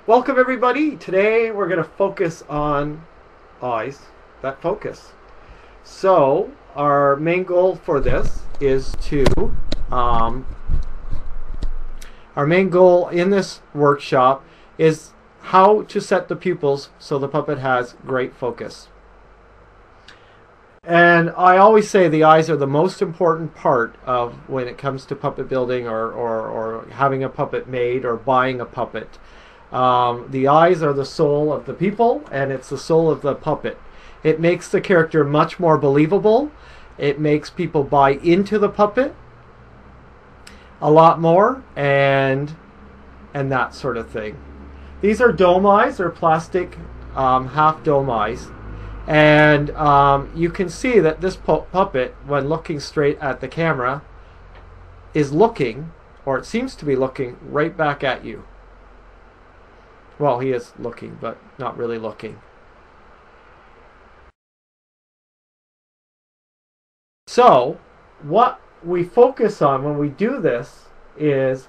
Welcome everybody. Today we're going to focus on eyes that focus. So our main goal for this is to our main goal in this workshop is how to set the pupils so the puppet has great focus. And I always say the eyes are the most important part of when it comes to puppet building or having a puppet made or buying a puppet. The eyes are the soul of the people, and it's the soul of the puppet. It makes the character much more believable. It makes people buy into the puppet a lot more, and that sort of thing. These are dome eyes, or plastic half dome eyes, and you can see that this puppet, when looking straight at the camera, is looking, or it seems to be looking, right back at you. Well, he is looking, but not really looking. So, what we focus on when we do this is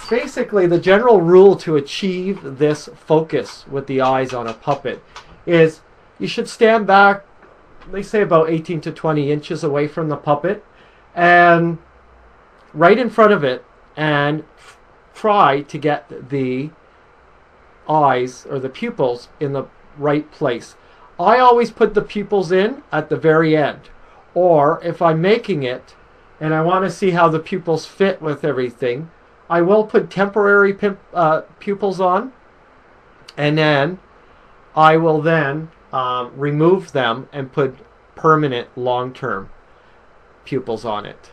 basically the general rule to achieve this focus with the eyes on a puppet is you should stand back, they say about 18 to 20 inches away from the puppet, and right in front of it, and try to get the eyes or the pupils in the right place. I always put the pupils in at the very end, or if I'm making it and I want to see how the pupils fit with everything, I will put temporary pupils on, and then I will then remove them and put permanent long-term pupils on it.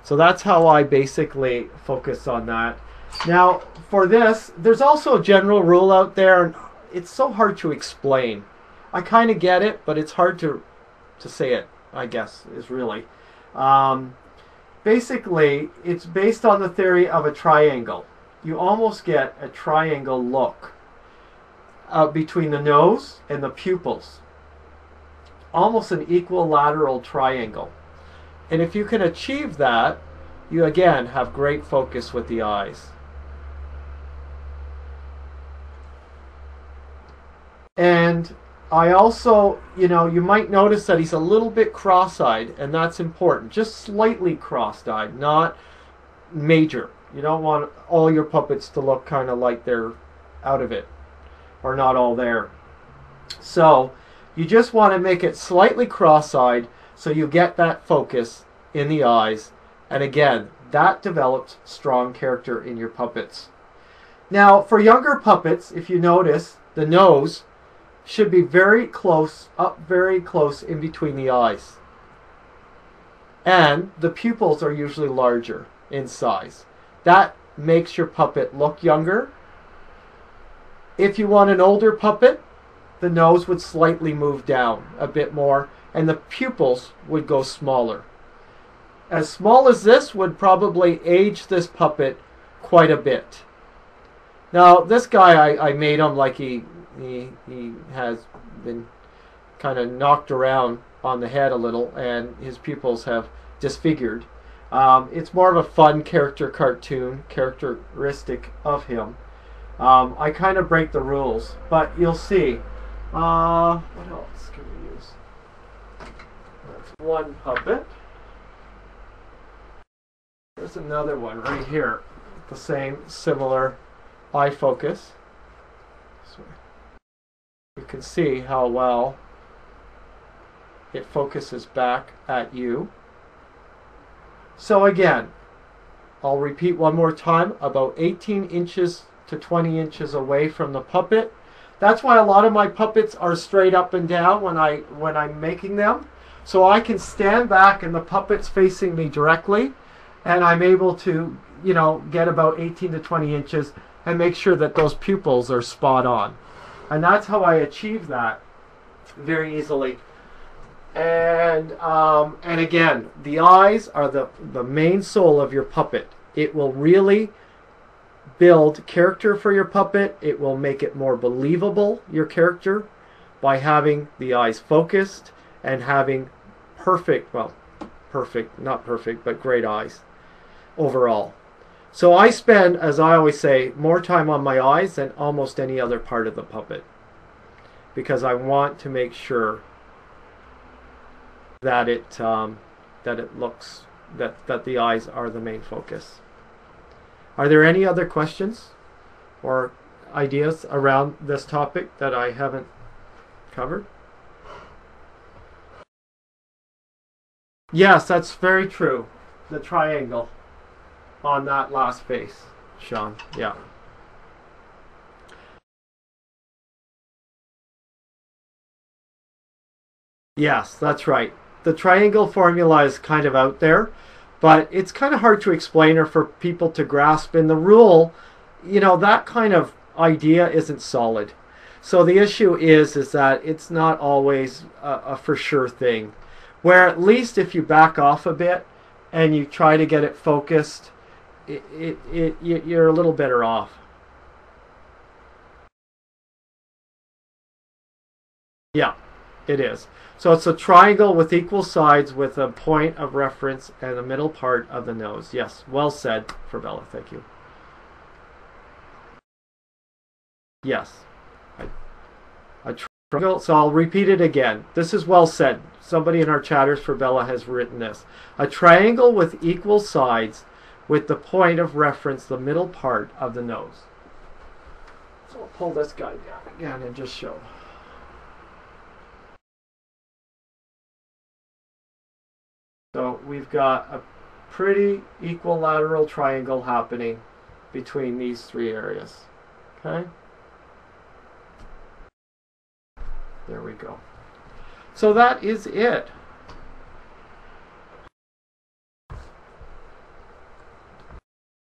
So that's how I basically focus on that. Now, for this, there's also a general rule out there, and it's so hard to explain. I kind of get it, but it's hard to say it, I guess, is really. Basically, it's based on the theory of a triangle. You almost get a triangle look between the nose and the pupils. Almost an equilateral triangle. And if you can achieve that, you again have great focus with the eyes. And I also, you might notice that he's a little bit cross-eyed, and that's important. Just slightly cross-eyed, not major. You don't want all your puppets to look kind of like they're out of it, or not all there. So you just want to make it slightly cross-eyed so you get that focus in the eyes. And again, that develops strong character in your puppets. Now, for younger puppets, if you notice, the nose should be very close, up very close in between the eyes. And the pupils are usually larger in size. That makes your puppet look younger. If you want an older puppet, the nose would slightly move down a bit more, and the pupils would go smaller. As small as this would probably age this puppet quite a bit. Now, this guy, I made him like he has been kind of knocked around on the head a little, and his pupils have disfigured. It's more of a fun cartoon characteristic of him. I kind of break the rules, but you'll see. What else can we use? That's one puppet. There's another one right here. The same, similar eye focus. You can see how well it focuses back at you. So again, I'll repeat one more time, about 18 inches to 20 inches away from the puppet. That's why a lot of my puppets are straight up and down when I'm making them. So I can stand back and the puppet's facing me directly, and I'm able to, get about 18 to 20 inches and make sure that those pupils are spot on. And that's how I achieve that very easily. And again, the eyes are the main soul of your puppet. It will really build character for your puppet. It will make it more believable, your character, by having the eyes focused and having perfect, not perfect, but great eyes overall. So I spend, as I always say, more time on my eyes than almost any other part of the puppet, because I want to make sure that it looks that the eyes are the main focus. Are there any other questions or ideas around this topic that I haven't covered? Yes, that's very true. The triangle on that last face, Sean. Yeah. Yes, that's right. The triangle formula is kind of out there, but it's kind of hard to explain or for people to grasp. In the rule, that kind of idea isn't solid. So the issue is that it's not always a for sure thing. Where at least if you back off a bit and you try to get it focused, you're a little better off. Yeah, it is. So it's a triangle with equal sides with a point of reference and the middle part of the nose. Yes, well said, Bella. Thank you. Yes. A triangle, so I'll repeat it again. This is well said. Somebody in our chatters for Bella has written this. A triangle with equal sides with the point of reference, the middle part of the nose. So I'll pull this guy down again and just show. So we've got a pretty equilateral triangle happening between these three areas. Okay? There we go. So that is it.